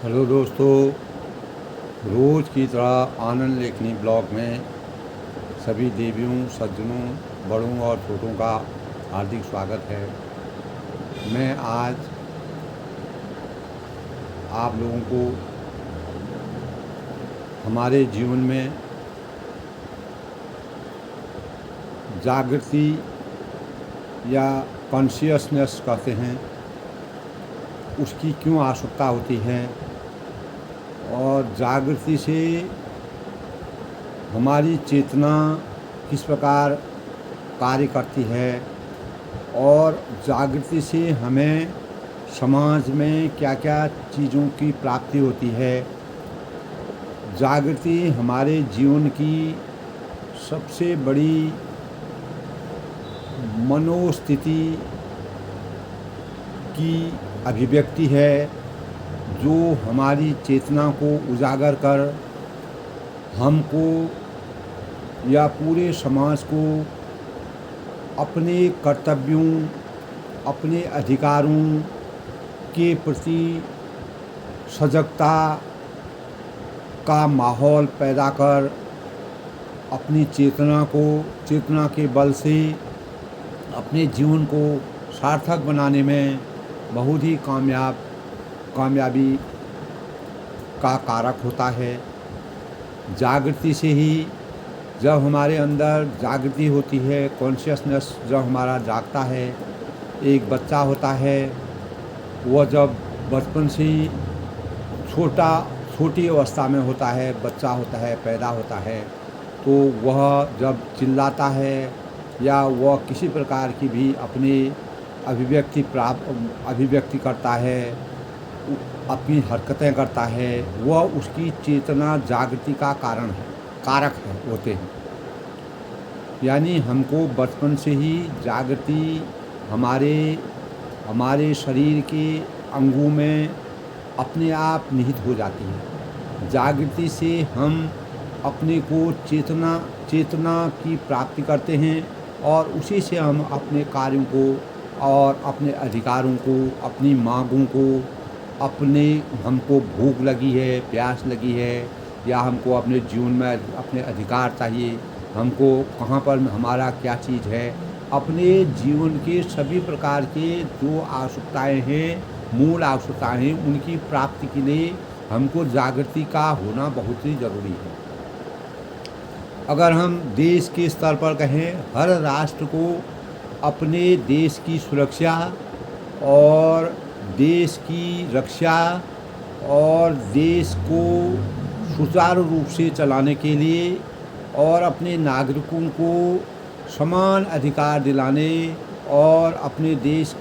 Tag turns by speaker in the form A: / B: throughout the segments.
A: Hello दोस्तों, रोज़ की तरह आनंद लेखनी ब्लॉग में सभी देवियों, सज्जनों, बड़ों और छोटों का हार्दिक स्वागत है। मैं आज आप लोगों को हमारे जीवन में जागृति या कॉन्शियसनेस कहते हैं, उसकी क्यों आवश्यकता होती है और जागृति से हमारी चेतना किस प्रकार कार्य करती है और जागृति से हमें समाज में क्या क्या चीज़ों की प्राप्ति होती है। जागृति हमारे जीवन की सबसे बड़ी मनोस्थिति की अभिव्यक्ति है, जो हमारी चेतना को उजागर कर हमको या पूरे समाज को अपने कर्तव्यों, अपने अधिकारों के प्रति सजगता का माहौल पैदा कर अपनी चेतना के बल से अपने जीवन को सार्थक बनाने में बहुत ही कामयाबी का कारक होता है। जागृति से ही जब हमारे अंदर जागृति होती है, कॉन्शियसनेस जब हमारा जागता है, एक बच्चा होता है, वह जब बचपन से ही छोटी अवस्था में होता है, बच्चा होता है, पैदा होता है, तो वह जब चिल्लाता है या वह किसी प्रकार की भी अपनी अभिव्यक्ति करता है, अपनी हरकतें करता है, वह उसकी चेतना जागृति का कारक होते हैं। यानी हमको बचपन से ही जागृति हमारे शरीर के अंगों में अपने आप निहित हो जाती है। जागृति से हम अपने को चेतना की प्राप्ति करते हैं और उसी से हम अपने कार्यों को और अपने अधिकारों को, अपनी मांगों को, हमको भूख लगी है, प्यास लगी है, या हमको अपने जीवन में अपने अधिकार चाहिए, हमको कहाँ पर हमारा क्या चीज़ है, अपने जीवन के सभी प्रकार के जो आवश्यकताएं हैं, मूल आवश्यकताएं हैं, उनकी प्राप्ति के लिए हमको जागृति का होना बहुत ही ज़रूरी है। अगर हम देश के स्तर पर कहें, हर राष्ट्र को अपने देश की सुरक्षा और देश की रक्षा और देश को सुचारू रूप से चलाने के लिए और अपने नागरिकों को समान अधिकार दिलाने और अपने देश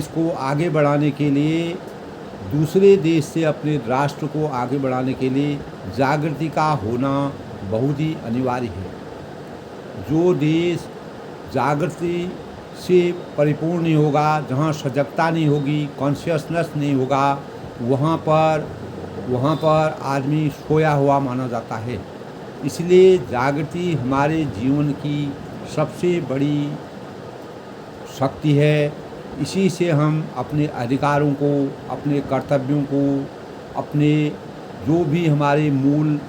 A: को आगे बढ़ाने के लिए, दूसरे देश से अपने राष्ट्र को आगे बढ़ाने के लिए जागृति का होना बहुत ही अनिवार्य है। जो देश जागृति से परिपूर्ण नहीं होगा, जहाँ सजगता नहीं होगी, कॉन्शियसनेस नहीं होगा, वहाँ पर आदमी सोया हुआ माना जाता है। इसलिए जागृति हमारे जीवन की सबसे बड़ी शक्ति है। इसी से हम अपने अधिकारों को, अपने कर्तव्यों को, अपने जो भी हमारे मूल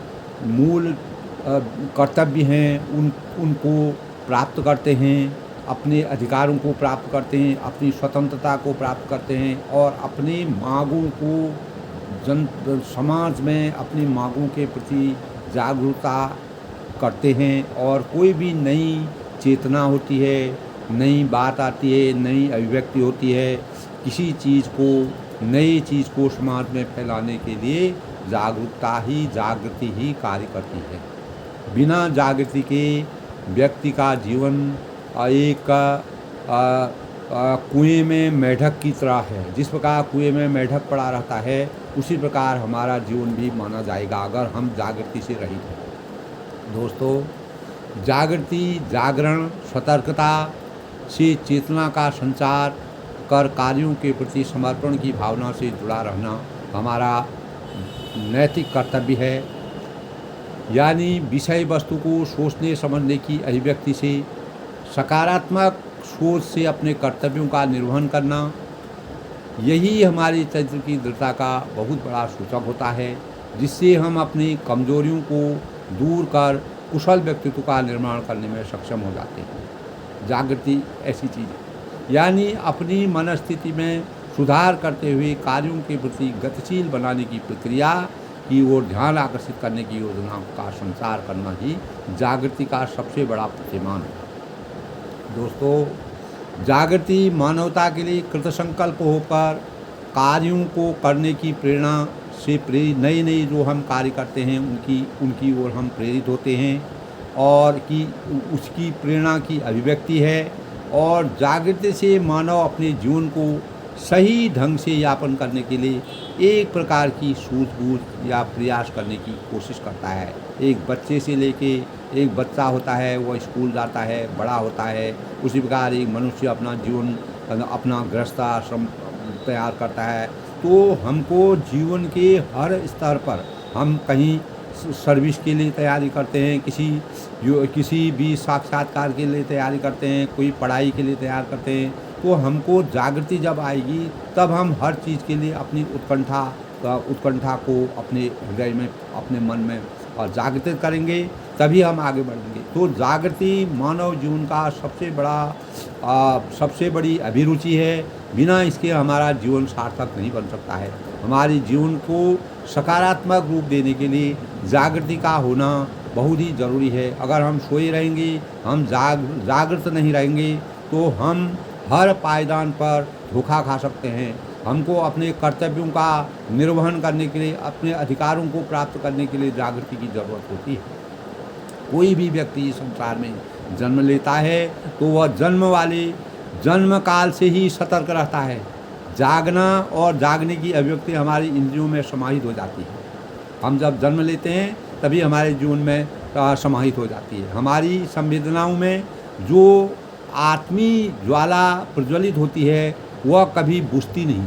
A: कर्तव्य हैं उनको प्राप्त करते हैं, अपने अधिकारों को प्राप्त करते हैं, अपनी स्वतंत्रता को प्राप्त करते हैं और अपनी मांगों को समाज में अपनी मांगों के प्रति जागरूकता करते हैं। और कोई भी नई चेतना होती है, नई बात आती है, नई अभिव्यक्ति होती है, नई चीज़ को समाज में फैलाने के लिए जागृति ही कार्य करती है। बिना जागृति के व्यक्ति का जीवन एक कुएं में मेढक की तरह है। जिस प्रकार कुएं में मेढक पड़ा रहता है, उसी प्रकार हमारा जीवन भी माना जाएगा अगर हम जागृति से रहित हैं। दोस्तों, जागरण, सतर्कता से चेतना का संचार कर कार्यों के प्रति समर्पण की भावना से जुड़ा रहना हमारा नैतिक कर्तव्य है। यानी विषय वस्तु को सोचने समझने की अभिव्यक्ति से सकारात्मक सोच से अपने कर्तव्यों का निर्वहन करना यही हमारे चरित्र की दृढ़ता का बहुत बड़ा सूचक होता है, जिससे हम अपनी कमजोरियों को दूर कर कुशल व्यक्तित्व का निर्माण करने में सक्षम हो जाते हैं। जागृति ऐसी चीज़ है, यानी अपनी मनस्थिति में सुधार करते हुए कार्यों के प्रति गतिशील बनाने की प्रक्रिया की ओर ध्यान आकर्षित करने की योजना का संचार करना ही जागृति का सबसे बड़ा प्रतिमान है। दोस्तों, जागृति मानवता के लिए कृतसंकल्प होकर कार्यों को करने की प्रेरणा से प्रेरित नए नए जो हम कार्य करते हैं उनकी ओर हम प्रेरित होते हैं, और कि उसकी प्रेरणा की अभिव्यक्ति है। और जागृति से मानव अपने जीवन को सही ढंग से यापन करने के लिए एक प्रकार की सूझबूझ या प्रयास करने की कोशिश करता है। एक बच्चे से लेके एक बच्चा होता है, वह स्कूल जाता है, बड़ा होता है, उसी प्रकार एक मनुष्य अपना जीवन अपना गृहस्थाश्रम तैयार करता है। तो हमको जीवन के हर स्तर पर हम कहीं सर्विस के लिए तैयारी करते हैं, किसी भी साक्षात्कार के लिए तैयारी करते हैं, कोई पढ़ाई के लिए तैयार करते हैं। तो हमको जागृति जब आएगी तब हम हर चीज़ के लिए अपनी उत्कंठा को अपने हृदय में, अपने मन में और जागृत करेंगे, तभी हम आगे बढ़ेंगे। तो जागृति मानव जीवन का सबसे बड़ी अभिरुचि है। बिना इसके हमारा जीवन सार्थक नहीं बन सकता है। हमारे जीवन को सकारात्मक रूप देने के लिए जागृति का होना बहुत ही ज़रूरी है। अगर हम सोए रहेंगे, हम जागृत नहीं रहेंगे, तो हम हर पायदान पर धोखा खा सकते हैं। हमको अपने कर्तव्यों का निर्वहन करने के लिए, अपने अधिकारों को प्राप्त करने के लिए जागृति की ज़रूरत होती है। कोई भी व्यक्ति संसार में जन्म लेता है तो वह जन्म काल से ही सतर्क रहता है। जागना और जागने की अभिव्यक्ति हमारी इंद्रियों में समाहित हो जाती है। हम जब जन्म लेते हैं तभी हमारे जीवन में समाहित हो जाती है। हमारी संवेदनाओं में जो आत्मीय ज्वाला प्रज्वलित होती है वह कभी बुझती नहीं।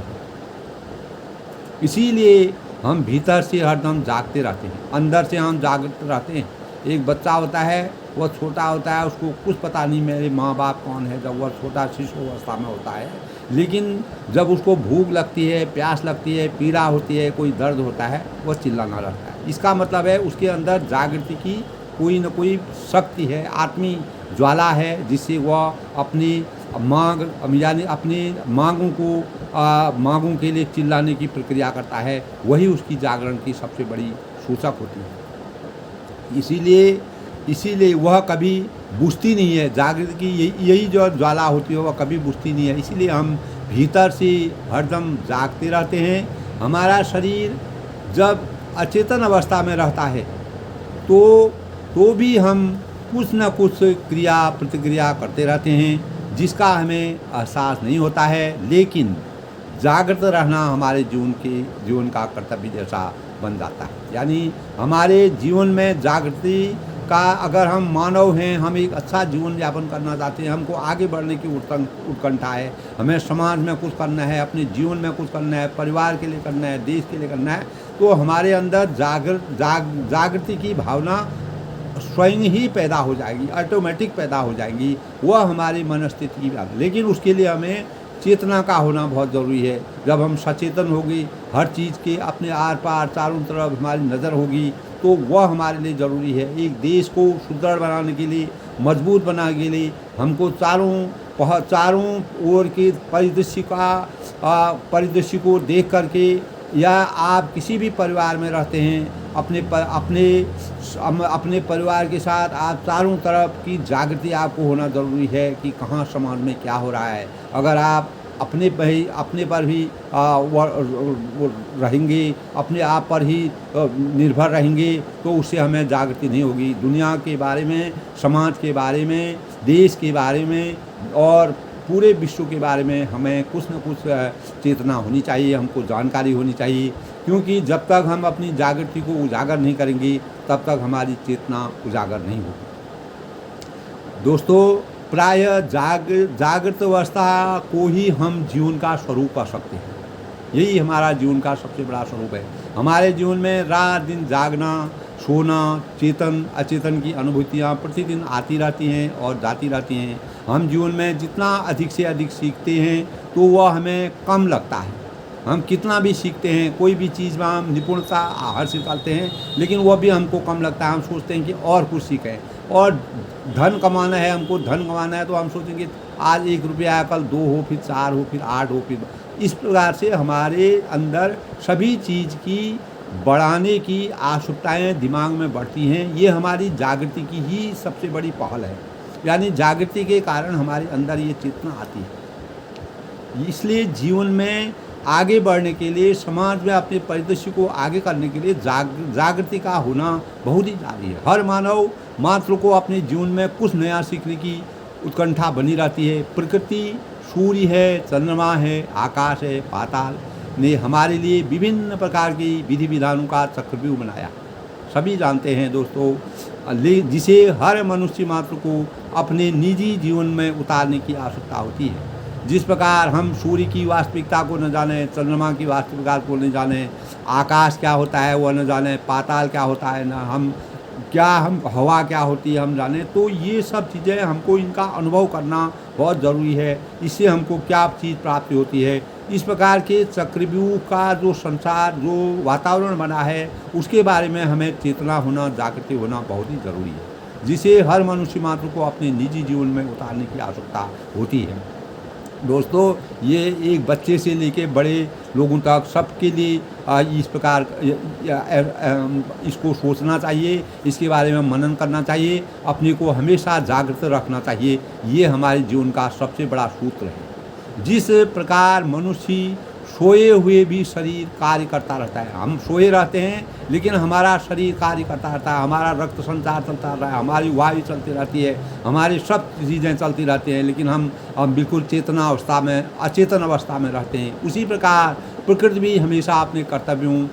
A: इसीलिए हम भीतर से हरदम जागते रहते हैं, अंदर से हम जागते रहते हैं। एक बच्चा होता है, वह छोटा होता है, उसको कुछ पता नहीं मेरे माँ बाप कौन है, जब वह छोटा शिशु अवस्था में होता है। लेकिन जब उसको भूख लगती है, प्यास लगती है, पीड़ा होती है, कोई दर्द होता है, वह चिल्लाना लगता है। इसका मतलब है उसके अंदर जागृति की कोई न कोई शक्ति है, आत्मीय ज्वाला है, जिससे वह अपनी यानी अपनी मांगों के लिए चिल्लाने की प्रक्रिया करता है। वही उसकी जागरण की सबसे बड़ी सूचक होती है। इसीलिए वह कभी बुझती नहीं है। जागृति की यही जो ज्वाला होती है वह कभी बुझती नहीं है। इसीलिए हम भीतर से हरदम जागते रहते हैं। हमारा शरीर जब अचेतन अवस्था में रहता है तो भी हम कुछ न कुछ क्रिया प्रतिक्रिया करते रहते हैं, जिसका हमें एहसास नहीं होता है। लेकिन जागृत रहना हमारे जीवन का कर्तव्य जैसा बन जाता है। यानी हमारे जीवन में जागृति का, अगर हम मानव हैं, हम एक अच्छा जीवन यापन करना चाहते हैं, हमको आगे बढ़ने की उत्कंठा है, हमें समाज में कुछ करना है, अपने जीवन में कुछ करना है, परिवार के लिए करना है, देश के लिए करना है, तो हमारे अंदर जागृति की भावना स्वयं ही पैदा हो जाएगी, ऑटोमेटिक पैदा हो जाएगी। वह हमारी मनस्थिति की बात। लेकिन उसके लिए हमें चेतना का होना बहुत ज़रूरी है। जब हम सचेतन होगी, हर चीज़ के अपने आर पार चारों तरफ हमारी नज़र होगी, तो वह हमारे लिए ज़रूरी है। एक देश को सुदृढ़ बनाने के लिए, मजबूत बनाने के लिए हमको चारों ओर के परिदृश्य को देख करके, या आप किसी भी परिवार में रहते हैं, अपने परिवार के साथ आप चारों तरफ की जागृति आपको होना ज़रूरी है कि कहाँ समाज में क्या हो रहा है। अगर आप अपने पर ही रहेंगे, अपने आप पर ही निर्भर रहेंगे, तो उससे हमें जागृति नहीं होगी। दुनिया के बारे में, समाज के बारे में, देश के बारे में और पूरे विश्व के बारे में हमें कुछ न कुछ चेतना होनी चाहिए, हमको जानकारी होनी चाहिए। क्योंकि जब तक हम अपनी जागृति को उजागर नहीं करेंगे, तब तक हमारी चेतना उजागर नहीं होगी। दोस्तों, प्रायः जागृत अवस्था को ही हम जीवन का स्वरूप कह सकते हैं। यही हमारा जीवन का सबसे बड़ा स्वरूप है। हमारे जीवन में रात दिन जागना, सोना, चेतन अचेतन की अनुभूतियाँ प्रतिदिन आती रहती हैं और जाती रहती हैं। हम जीवन में जितना अधिक से अधिक सीखते हैं तो वह हमें कम लगता है। हम कितना भी सीखते हैं, कोई भी चीज़ में हम निपुणता हासिल करते हैं, लेकिन वह भी हमको कम लगता है। हम सोचते हैं कि और कुछ सीखें, और धन कमाना है, हमको धन कमाना है, तो हम सोचेंगे आज 1 रुपया है, कल 2 हो, फिर 4 हो, फिर 8 हो, फिर इस प्रकार से हमारे अंदर सभी चीज़ की बढ़ाने की आवश्यकताएँ दिमाग में बढ़ती हैं। ये हमारी जागृति की ही सबसे बड़ी पहल है, यानी जागृति के कारण हमारे अंदर ये चेतना आती है। इसलिए जीवन में आगे बढ़ने के लिए, समाज में अपने परिदृश्य को आगे करने के लिए जागृति का होना बहुत ही ज़रूरी है। हर मानव मात्र को अपने जीवन में कुछ नया सीखने की उत्कंठा बनी रहती है। प्रकृति, सूर्य है, चंद्रमा है, आकाश है, पाताल ने हमारे लिए विभिन्न प्रकार की विधि विधानों का चक्रव्यूह बनाया। सभी जानते हैं दोस्तों, जिसे हर मनुष्य मात्र को अपने निजी जीवन में उतारने की आवश्यकता होती है। जिस प्रकार हम सूर्य की वास्तविकता को न जाने, चंद्रमा की वास्तविकता को न जाने, आकाश क्या होता है वह न जाने, पाताल क्या होता है न हम हवा क्या होती है हम जाने, तो ये सब चीज़ें हमको इनका अनुभव करना बहुत ज़रूरी है। इससे हमको क्या चीज़ प्राप्ति होती है। इस प्रकार के चक्रव्यूह का जो संसार, जो वातावरण बना है, उसके बारे में हमें चेतना होना, जागृति होना बहुत ही ज़रूरी है, जिसे हर मनुष्य मात्र को अपने निजी जीवन में उतारने की आवश्यकता होती है। दोस्तों, ये एक बच्चे से लेके बड़े लोगों तक सबके लिए इस प्रकार इसको सोचना चाहिए, इसके बारे में मनन करना चाहिए, अपने को हमेशा जागृत रखना चाहिए। ये हमारे जीवन का सबसे बड़ा सूत्र है। जिस प्रकार मनुष्य सोए हुए भी शरीर कार्य करता रहता है, हम सोए रहते हैं लेकिन हमारा शरीर कार्य करता रहता है, हमारा रक्त संचार चलता रहता है, हमारी वायु चलती रहती है, हमारी सब चीज़ें चलती रहती हैं, लेकिन हम बिल्कुल चेतना अवस्था में, अचेतन अवस्था में रहते हैं। उसी प्रकार प्रकृति भी हमेशा अपने कर्तव्य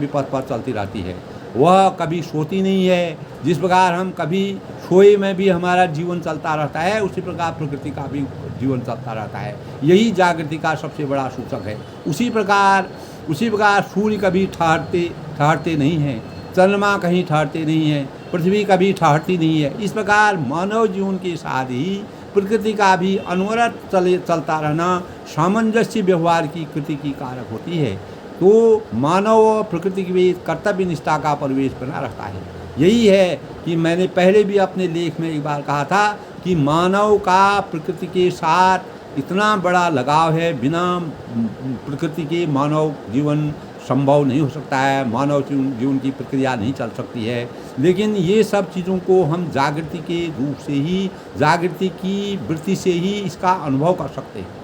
A: पथ पर चलती रहती है। वह कभी सोती नहीं है। जिस प्रकार हम कभी सोए में भी हमारा जीवन चलता रहता है, उसी प्रकार प्रकृति का भी जीवन चलता रहता है। यही जागृति का सबसे बड़ा सूचक है। उसी प्रकार सूर्य कभी ठहरते नहीं हैं, चंद्रमा कहीं ठहरते नहीं हैं, पृथ्वी कभी ठहरती नहीं है। इस प्रकार मानव जीवन के साथ ही प्रकृति का भी अनवरत चलता रहना सामंजस्य व्यवहार की कृति की कारक होती है। तो मानव और प्रकृति के बीच कर्तव्य निष्ठा का परिवेश बना रहता है। यही है कि मैंने पहले भी अपने लेख में एक बार कहा था कि मानव का प्रकृति के साथ इतना बड़ा लगाव है, बिना प्रकृति के मानव जीवन संभव नहीं हो सकता है, मानव जीवन की प्रक्रिया नहीं चल सकती है। लेकिन ये सब चीज़ों को हम जागृति के रूप से ही, जागृति की वृत्ति से ही इसका अनुभव कर सकते हैं।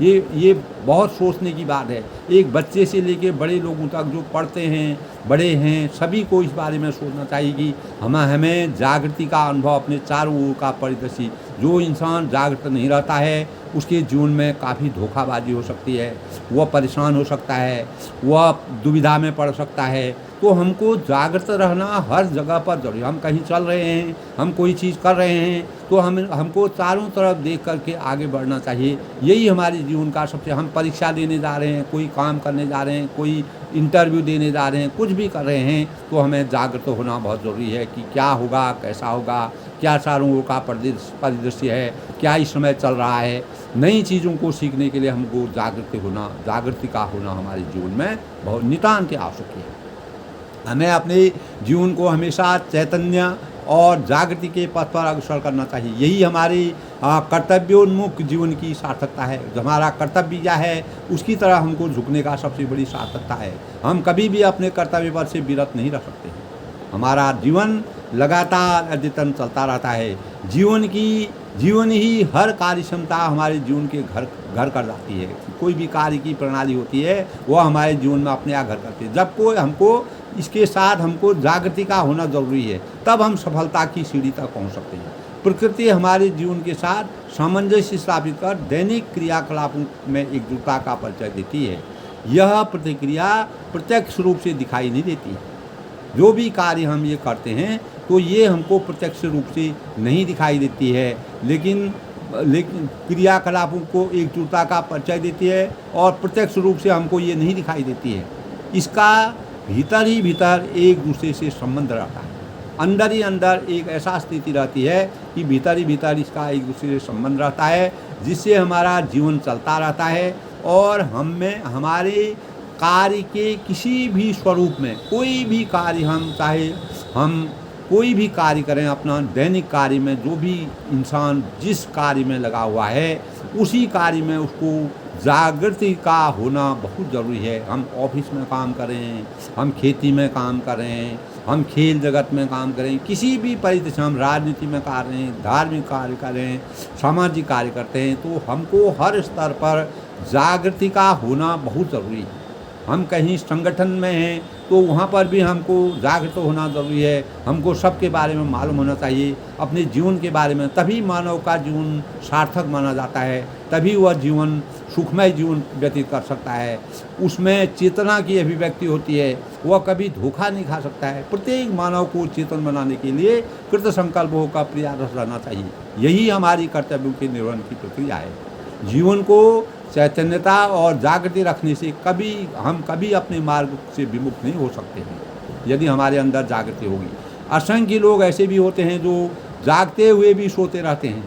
A: ये बहुत सोचने की बात है। एक बच्चे से लेके बड़े लोगों तक जो पढ़ते हैं, बड़े हैं, सभी को इस बारे में सोचना चाहिए कि हमें जागृति का अनुभव अपने चारों ओर का परिदृश्य, जो इंसान जागृत नहीं रहता है उसके जीवन में काफ़ी धोखाबाजी हो सकती है, वह परेशान हो सकता है, वह दुविधा में पड़ सकता है। तो हमको जागृत रहना हर जगह पर जरूरी। हम कहीं चल रहे हैं, हम कोई चीज़ कर रहे हैं, तो हमको चारों तरफ देख करके आगे बढ़ना चाहिए। यही हमारे जीवन का सबसे, हम परीक्षा देने जा रहे हैं, कोई काम करने जा रहे हैं, कोई इंटरव्यू देने जा रहे हैं, कुछ भी कर रहे हैं, तो हमें जागृत होना बहुत ज़रूरी है कि क्या होगा, कैसा होगा, क्या चारों ओर का परिदृश्य है, क्या इस समय चल रहा है। नई चीज़ों को सीखने के लिए हमको जागृति का होना हमारे जीवन में बहुत नितांत आवश्यक है। हमें अपने जीवन को हमेशा चैतन्य और जागृति के पथ पर अग्रसर करना चाहिए। यही हमारी कर्तव्योन्मुख जीवन की सार्थकता है। जो हमारा कर्तव्य क्या है, उसकी तरह हमको झुकने का सबसे बड़ी सार्थकता है। हम कभी भी अपने कर्तव्य पर से विरत नहीं रह सकते हैं। हमारा जीवन लगातार अद्यतन चलता रहता है। जीवन ही हर कार्य क्षमता हमारे जीवन के घर कर जाती है। कोई भी कार्य की प्रणाली होती है, वह हमारे जीवन में अपने आप घर करती है। जब कोई हमको इसके साथ हमको जागृति का होना ज़रूरी है, तब हम सफलता की सीढ़ी तक पहुंच सकते हैं। प्रकृति हमारे जीवन के साथ सामंजस्य स्थापित कर दैनिक क्रियाकलापों में एकजुटता का परिचय देती है। यह प्रतिक्रिया प्रत्यक्ष रूप से दिखाई नहीं देती। जो भी कार्य हम ये करते हैं, तो ये हमको प्रत्यक्ष रूप से नहीं दिखाई देती है, लेकिन क्रियाकलापों को एकजुटता का परिचय देती है, और प्रत्यक्ष रूप से हमको ये नहीं दिखाई देती है। इसका भीतर ही भीतर एक दूसरे से संबंध रहता है। अंदर ही अंदर एक ऐसा स्थिति रहती है कि भीतर ही भीतर इसका एक दूसरे से संबंध रहता है, जिससे हमारा जीवन चलता रहता है और हम में हमारे कार्य के किसी भी स्वरूप में कोई भी कार्य हम चाहे हम कोई भी कार्य करें, अपना दैनिक कार्य में जो भी इंसान जिस कार्य में लगा हुआ है उसी कार्य में उसको जागृति का होना बहुत ज़रूरी है। हम ऑफिस में काम करें, हम खेती में काम करें, हम खेल जगत में काम करें, किसी भी परिदृश्य हम राजनीति में कार्य करें, धार्मिक कार्य करें, सामाजिक कार्य करते हैं, तो हमको हर स्तर पर जागृति का होना बहुत ज़रूरी है। हम कहीं संगठन में हैं तो वहाँ पर भी हमको जागृत होना ज़रूरी है। हमको सबके बारे में मालूम होना चाहिए, अपने जीवन के बारे में, तभी मानव का जीवन सार्थक माना जाता है, तभी वह जीवन सुखमय जीवन व्यतीत कर सकता है। उसमें चेतना की अभिव्यक्ति होती है, वह कभी धोखा नहीं खा सकता है। प्रत्येक मानव को चेतन बनाने के लिए कृत संकल्पों का प्रयास रहना चाहिए। यही हमारी कर्तव्यों के निर्वहन की प्रक्रिया है। जीवन को चैतन्यता और जागृति रखने से हम कभी अपने मार्ग से विमुख नहीं हो सकते हैं, यदि हमारे अंदर जागृति होगी। असंख्य लोग ऐसे भी होते हैं जो जागते हुए भी सोते रहते हैं,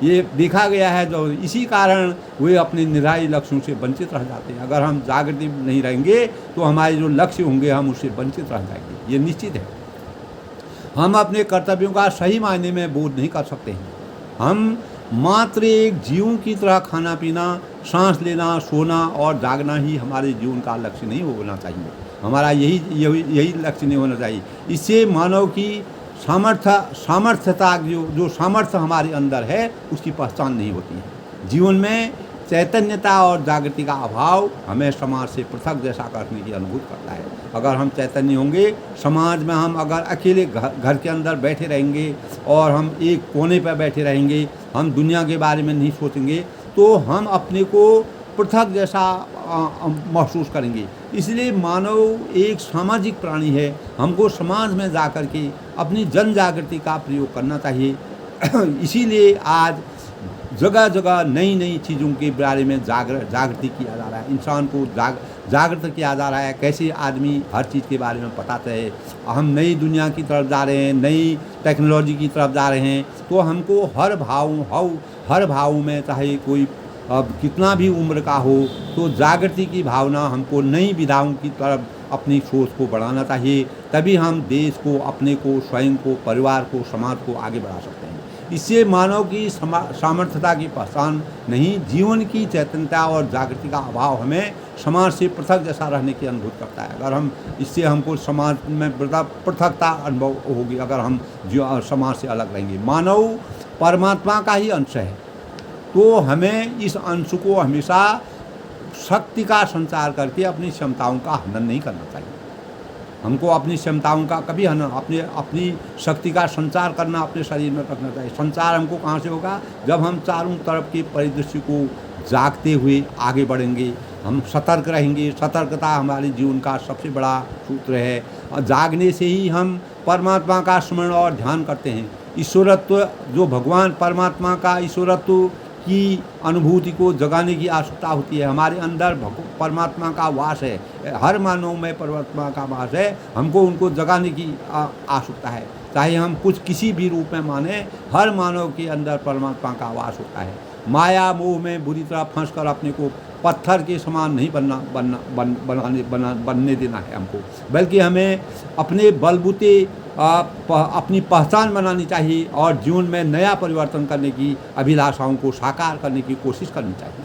A: ये देखा गया है। जो इसी कारण वे अपने निर्धारित लक्ष्यों से वंचित रह जाते हैं। अगर हम जागृति नहीं रहेंगे तो हमारे जो लक्ष्य होंगे हम उससे वंचित रह जाएंगे, ये निश्चित है। हम अपने कर्तव्यों का सही मायने में बोध नहीं कर सकते हैं। हम मात्र एक जीव की तरह खाना पीना, सांस लेना, सोना और जागना ही हमारे जीवन का लक्ष्य नहीं होना चाहिए। हमारा यही लक्ष्य नहीं होना चाहिए। इससे मानव की सामर्थ्यता जो सामर्थ्य हमारे अंदर है उसकी पहचान नहीं होती है। जीवन में चैतन्यता और जागृति का अभाव हमें समाज से पृथक जैसा करने की अनुभूति करता है। अगर हम चैतन्य होंगे, समाज में हम अगर अकेले घर के अंदर बैठे रहेंगे और हम एक कोने पर बैठे रहेंगे, हम दुनिया के बारे में नहीं सोचेंगे, तो हम अपने को पृथक जैसा महसूस करेंगे। इसलिए मानव एक सामाजिक प्राणी है। हमको समाज में जा कर के अपनी जन जागृति का प्रयोग करना चाहिए। इसीलिए आज जगह जगह नई नई चीज़ों के बारे में जागृति किया जा रहा है। इंसान को जागृत किया जा रहा है, कैसे आदमी हर चीज़ के बारे में पता चले। हम नई दुनिया की तरफ जा रहे हैं, नई टेक्नोलॉजी की तरफ जा रहे हैं, तो हमको हर भाव में चाहे कोई अब कितना भी उम्र का हो, तो जागृति की भावना हमको नई विधाओं की तरफ अपनी सोच को बढ़ाना चाहिए। तभी हम देश को, अपने को, स्वयं को, परिवार को, समाज को आगे बढ़ा सकते हैं। इससे मानव की सामर्थ्यता की पहचान नहीं, जीवन की चैतन्यता और जागृति का अभाव हमें समाज से पृथक जैसा रहने की अनुभूति करता है। अगर हम इससे हमको समाज में पृथकता अनुभव होगी अगर हम समाज से अलग रहेंगे। मानव परमात्मा का ही अंश है, तो हमें इस अंश को हमेशा शक्ति का संचार करके अपनी क्षमताओं का हनन नहीं करना चाहिए। हमको अपनी क्षमताओं का कभी हनन, अपनी शक्ति का संचार करना अपने शरीर में रखना चाहिए। संचार हमको कहाँ से होगा? जब हम चारों तरफ के परिदृश्य को जागते हुए आगे बढ़ेंगे, हम सतर्क रहेंगे। सतर्कता हमारे जीवन का सबसे बड़ा सूत्र है। और जागने से ही हम परमात्मा का स्मरण और ध्यान करते हैं। ईश्वरत्व, जो भगवान परमात्मा का ईश्वरत्व की अनुभूति को जगाने की आवश्यकता होती है। हमारे अंदर परमात्मा का वास है, हर मानव में परमात्मा का वास है। हमको उनको जगाने की आवश्यकता है। चाहे हम कुछ किसी भी रूप में माने, हर मानव के अंदर परमात्मा का वास होता है। माया मोह में बुरी तरह फंस कर अपने को पत्थर के समान नहीं बनने देना है हमको, बल्कि हमें अपने बलबूते अपनी पहचान बनानी चाहिए और जीवन में नया परिवर्तन करने की अभिलाषाओं को साकार करने की कोशिश करनी चाहिए।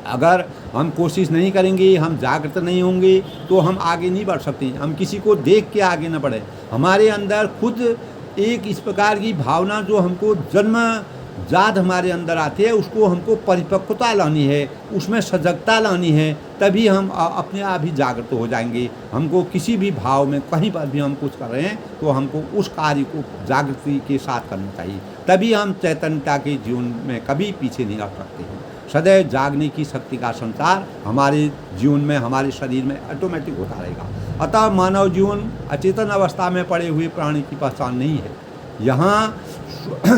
A: अगर हम कोशिश नहीं करेंगे, हम जागृत नहीं होंगे, तो हम आगे नहीं बढ़ सकते। हम किसी को देख के आगे न बढ़े। हमारे अंदर खुद एक इस प्रकार की भावना जो हमको जन्मजात हमारे अंदर आती है, उसको हमको परिपक्वता लानी है, उसमें सजगता लानी है, तभी हम अपने आप ही जागृत हो जाएंगे। हमको किसी भी भाव में कहीं पर भी हम कुछ कर रहे हैं तो हमको उस कार्य को जागृति के साथ करना चाहिए। तभी हम चैतन्यता के जीवन में कभी पीछे नहीं रह सकते हैं। सदैव जागने की शक्ति का संचार हमारे जीवन में, हमारे शरीर में ऑटोमेटिक होता रहेगा। अतः मानव जीवन अचेतन अवस्था में पड़े हुए प्राणी की पहचान नहीं है।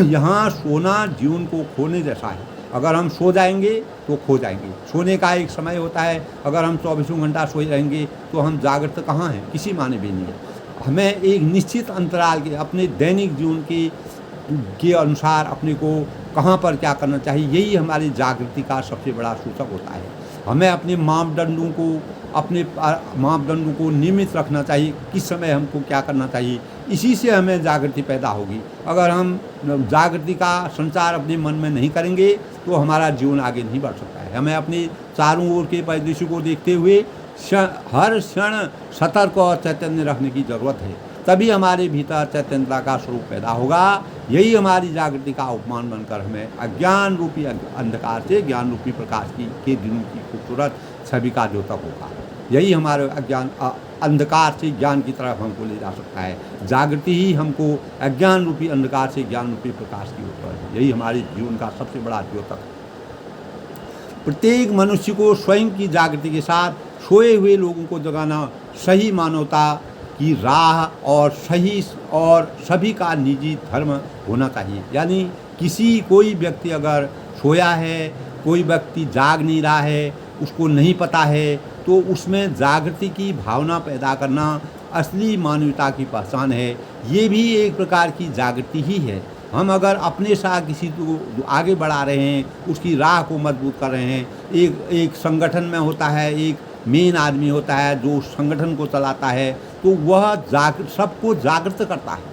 A: यहाँ सोना जीवन को खोने जैसा है। अगर हम सो जाएंगे तो खो जाएंगे। सोने का एक समय होता है। अगर हम 24 घंटा सोए रहेंगे तो हम जागृत कहाँ हैं? किसी माने भी नहीं है। हमें एक निश्चित अंतराल के अपने दैनिक जीवन के अनुसार अपने को कहाँ पर क्या करना चाहिए, यही हमारी जागृति का सबसे बड़ा सूचक होता है। हमें अपने मापदंडों को नियमित रखना चाहिए, किस समय हमको क्या करना चाहिए, इसी से हमें जागृति पैदा होगी। अगर हम जागृति का संचार अपने मन में नहीं करेंगे तो हमारा जीवन आगे नहीं बढ़ सकता है। हमें अपने चारों ओर के परिदृश्य को देखते हुए हर क्षण सतर्क और चैतन्य रखने की ज़रूरत है, तभी हमारे भीतर चैतन्यता का स्वरूप पैदा होगा। यही हमारी जागृति का उपमान बनकर हमें अज्ञान रूपी अंधकार से ज्ञान रूपी प्रकाश के दिनों की खूबसूरत छवि का द्योतक होगा। यही हमारे अंधकार से ज्ञान की तरफ हमको ले जा सकता है। जागृति ही हमको अज्ञान रूपी अंधकार से ज्ञान रूपी प्रकाश की ओर है। यही हमारे जीवन का सबसे बड़ा द्योतक है। प्रत्येक मनुष्य को स्वयं की जागृति के साथ सोए हुए लोगों को जगाना सही मानवता की राह और सभी का निजी धर्म होना चाहिए। यानी कोई व्यक्ति अगर सोया है, कोई व्यक्ति जाग नहीं रहा है, उसको नहीं पता है, तो उसमें जागृति की भावना पैदा करना असली मानवता की पहचान है। ये भी एक प्रकार की जागृति ही है। हम अगर अपने साथ किसी को आगे बढ़ा रहे हैं, उसकी राह को मजबूत कर रहे हैं। एक संगठन में होता है, एक मेन आदमी होता है जो संगठन को चलाता है, तो वह सबको जागृत करता है,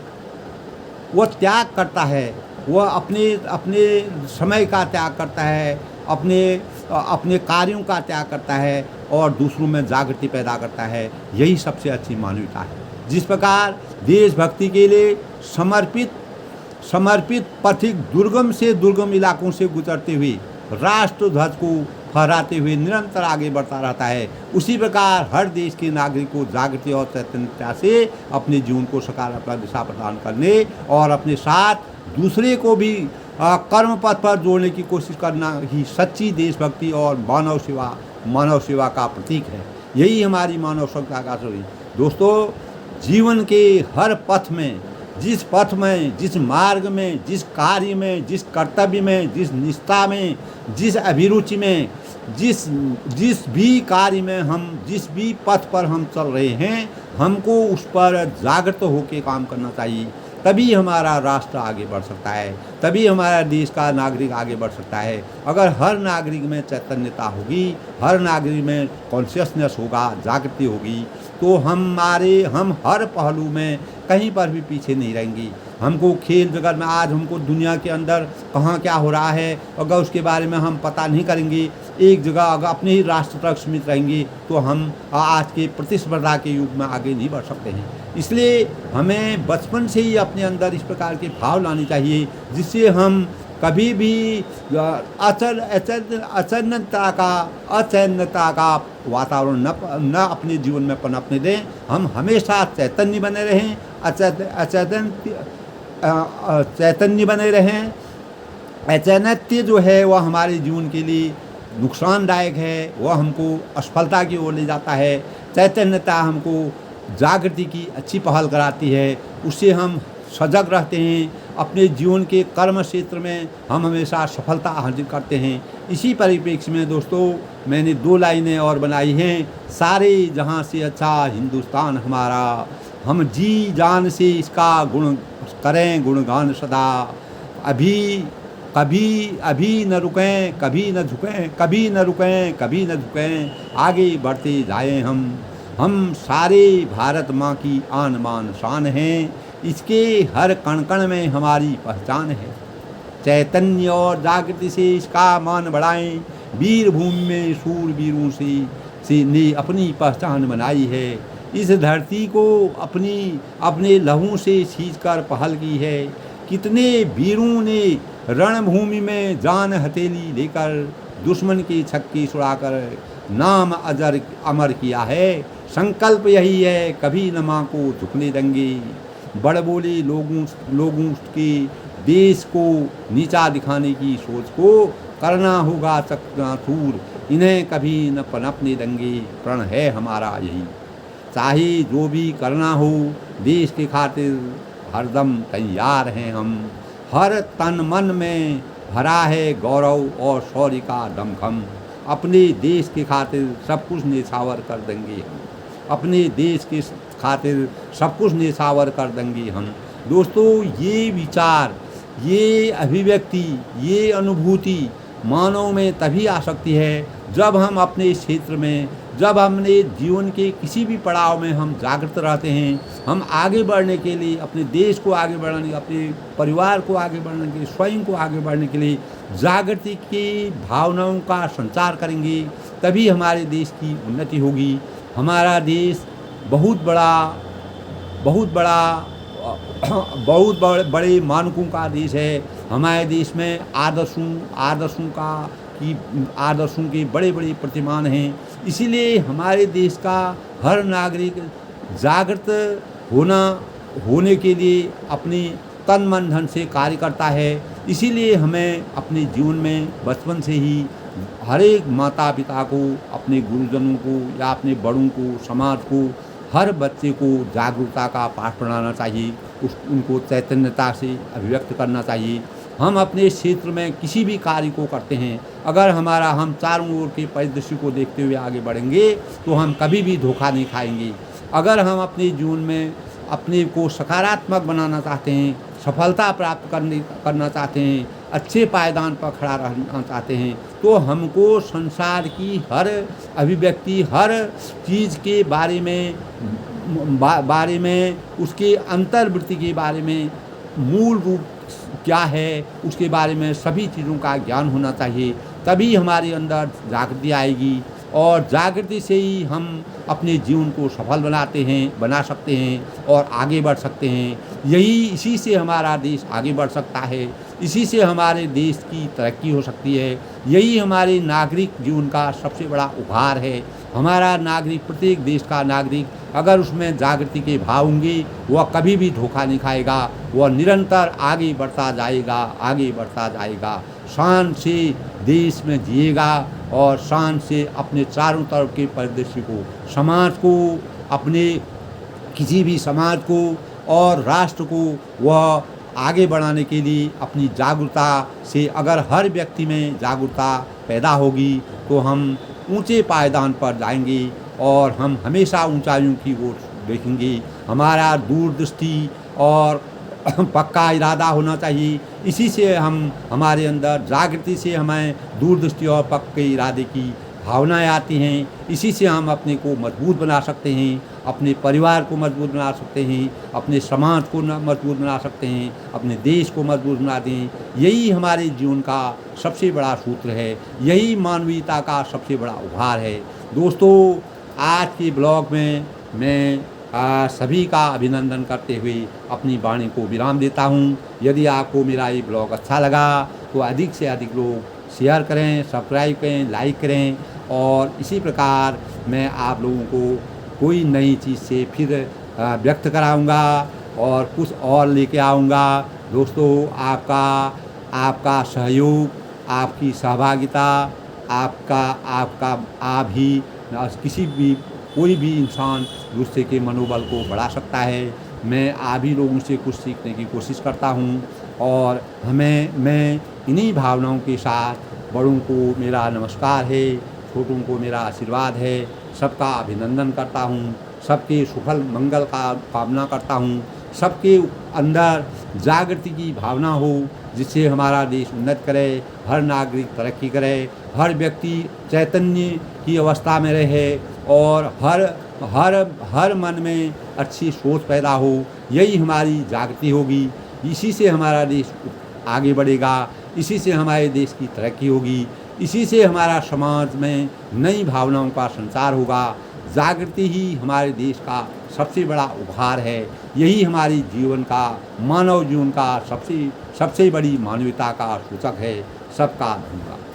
A: वह त्याग करता है, वह अपने समय का त्याग करता है, अपने कार्यों का त्याग करता है और दूसरों में जागृति पैदा करता है। यही सबसे अच्छी मानवता है। जिस प्रकार देशभक्ति के लिए समर्पित पथिक दुर्गम से दुर्गम इलाकों से गुजरते हुए राष्ट्र ध्वज को फहराते हुए निरंतर आगे बढ़ता रहता है, उसी प्रकार हर देश के नागरिक को जागृति और चैतन्यता से अपने जीवन को सकारात्मक दिशा प्रदान करने और अपने साथ दूसरे को भी कर्म पथ पर जोड़ने की कोशिश करना ही सच्ची देशभक्ति और मानव सेवा का प्रतीक है। यही हमारी मानव सेवा का स्वरूप। दोस्तों, जीवन के हर पथ में, जिस पथ में, जिस मार्ग में, जिस कार्य में, जिस कर्तव्य में, जिस निष्ठा में, जिस अभिरुचि में, जिस भी कार्य में जिस भी पथ पर हम चल रहे हैं, हमको उस पर जागृत होकर काम करना चाहिए। तभी हमारा राष्ट्र आगे बढ़ सकता है, तभी हमारा देश का नागरिक आगे बढ़ सकता है। अगर हर नागरिक में चैतन्यता होगी, हर नागरिक में कॉन्शियसनेस होगा, जागृति होगी, तो हम हर पहलू में कहीं पर भी पीछे नहीं रहेंगे। हमको खेल जगत में आज हमको दुनिया के अंदर कहाँ क्या हो रहा है, अगर उसके बारे में हम पता नहीं करेंगे, एक जगह अगर अपने ही राष्ट्र तक सीमित रहेंगे, तो हम आज के प्रतिस्पर्धा के युग में आगे नहीं बढ़ सकते हैं। इसलिए हमें बचपन से ही अपने अंदर इस प्रकार के भाव लाने चाहिए, जिससे हम कभी भी अचैतन्यता का वातावरण न अपने जीवन में पनपने दें। हम हमेशा चैतन्य बने रहें, चैतन्य बने रहें। अचैतन्य जो है वह हमारे जीवन के लिए नुकसानदायक है, वह हमको असफलता की ओर ले जाता है। चैतन्यता हमको जागृति की अच्छी पहल कराती है, उससे हम सजग रहते हैं। अपने जीवन के कर्म क्षेत्र में हम हमेशा सफलता हासिल करते हैं। इसी परिप्रेक्ष्य में दोस्तों, मैंने 2 लाइनें और बनाई हैं। सारे जहां से अच्छा हिंदुस्तान हमारा, हम जी जान से इसका गुण करें गुणगान सदा। अभी न रुकें, कभी न झुकें, कभी न रुकें, कभी न झुकें, आगे बढ़ते जाएं हम सारे भारत माँ की आन बान शान हैं, इसके हर कण कण में हमारी पहचान है। चैतन्य और जागृति से इसका मान बढ़ाएं, वीर भूमि में शूरवीरों से ने अपनी पहचान बनाई है। इस धरती को अपने लहू से सींचकर पहल की है। कितने वीरों ने रणभूमि में जान हथेली लेकर दुश्मन के छक्के छुड़ाकर नाम अमर किया है। संकल्प यही है, कभी न माँ को झुकने देंगे। बड़बोले लोगों के देश को नीचा दिखाने की सोच को करना होगा चकनाचूर, इन्हें कभी न पनपने देंगे। प्रण है हमारा यही, चाहे जो भी करना हो देश के खातिर हरदम तैयार हैं हम। हर तन मन में भरा है गौरव और शौर्य का दमखम। अपने देश के खातिर सब कुछ न्यौछावर कर देंगे हम, अपने देश के खातिर सब कुछ न्यौछावर कर देंगे हम। दोस्तों, ये विचार ये अभिव्यक्ति, ये अनुभूति मानव में तभी आ सकती है जब हम अपने इस क्षेत्र में, जब हमने जीवन के किसी भी पड़ाव में हम जागृत रहते हैं। हम आगे बढ़ने के लिए, अपने देश को आगे बढ़ाने, अपने परिवार को आगे बढ़ाने के लिए, स्वयं को आगे बढ़ने के लिए जागृति की भावनाओं का संचार करेंगे, तभी हमारे देश की उन्नति होगी। हमारा देश बहुत बड़े मानकों का देश है। हमारे देश में आदर्शों के बड़े बड़े प्रतिमान हैं। इसीलिए हमारे देश का हर नागरिक जागृत होने के लिए अपने तन मन धन से कार्य करता है। इसीलिए हमें अपने जीवन में बचपन से ही हर एक माता पिता को, अपने गुरुजनों को या अपने बड़ों को, समाज को, हर बच्चे को जागरूकता का पाठ पढ़ाना चाहिए। उनको चैतन्यता से अभिव्यक्त करना चाहिए। हम अपने क्षेत्र में किसी भी कार्य को करते हैं, अगर हम चारों ओर के परिदृश्य को देखते हुए आगे बढ़ेंगे तो हम कभी भी धोखा नहीं खाएंगे। अगर हम अपने जीवन में अपने को सकारात्मक बनाना चाहते हैं, सफलता प्राप्त करना चाहते हैं, अच्छे पायदान पर खड़ा रहना चाहते हैं, तो हमको संसार की हर अभिव्यक्ति, हर चीज़ के बारे में उसके अंतर्वृत्ति के बारे में, मूल रूप क्या है उसके बारे में सभी चीज़ों का ज्ञान होना चाहिए। तभी हमारे अंदर जागृति आएगी और जागृति से ही हम अपने जीवन को सफल बना सकते हैं और आगे बढ़ सकते हैं। इसी से हमारा देश आगे बढ़ सकता है, इसी से हमारे देश की तरक्की हो सकती है। यही हमारे नागरिक जीवन का सबसे बड़ा उपहार है। हमारा नागरिक, प्रत्येक देश का नागरिक अगर उसमें जागृति के भाव होंगे, वह कभी भी धोखा नहीं खाएगा। वह निरंतर आगे बढ़ता जाएगा, शान से देश में जिएगा और शान से अपने चारों तरफ के परिदृश्य को, समाज को, अपने किसी भी समाज को और राष्ट्र को वह आगे बढ़ाने के लिए अपनी जागरूकता से, अगर हर व्यक्ति में जागरूकता पैदा होगी तो हम ऊंचे पायदान पर जाएंगे और हम हमेशा ऊंचाइयों की ओर देखेंगे। हमारा दूरदृष्टि और पक्का इरादा होना चाहिए। इसी से हमारे अंदर जागृति से हमें दूरदृष्टि और पक्के इरादे की भावनाएं आती हैं। इसी से हम अपने को मजबूत बना सकते हैं, अपने परिवार को मजबूत बना सकते हैं, अपने समाज को मजबूत बना सकते हैं, अपने देश को मजबूत बना दें। यही हमारे जीवन का सबसे बड़ा सूत्र है, यही मानवीयता का सबसे बड़ा उपहार है। दोस्तों, आज के ब्लॉग में मैं सभी का अभिनंदन करते हुए अपनी वाणी को विराम देता हूँ। यदि आपको मेरा ये ब्लॉग अच्छा लगा तो अधिक से अधिक लोग शेयर करें, सब्सक्राइब करें, लाइक करें और इसी प्रकार मैं आप लोगों को कोई नई चीज़ से फिर व्यक्त कराऊंगा और कुछ और लेके आऊँगा। दोस्तों, आपका सहयोग, आपकी सहभागिता, आप ही कोई भी इंसान दूसरे के मनोबल को बढ़ा सकता है। मैं आप ही लोगों से कुछ सीखने की कोशिश करता हूँ और मैं इन्हीं भावनाओं के साथ, बड़ों को मेरा नमस्कार है, छोटों को मेरा आशीर्वाद है, सबका अभिनंदन करता हूँ, सबके सुफल मंगल का कामना करता हूँ। सबके अंदर जागृति की भावना हो जिससे हमारा देश उन्नत करे, हर नागरिक तरक्की करे, हर व्यक्ति चैतन्य की अवस्था में रहे और हर मन में अच्छी सोच पैदा हो। यही हमारी जागृति होगी। इसी से हमारा देश आगे बढ़ेगा, इसी से हमारे देश की तरक्की होगी, इसी से हमारा समाज में नई भावनाओं का संचार होगा। जागृति ही हमारे देश का सबसे बड़ा उपहार है। यही हमारी मानव जीवन का सबसे बड़ी मानवता का सूचक है। सबका धन्यवाद।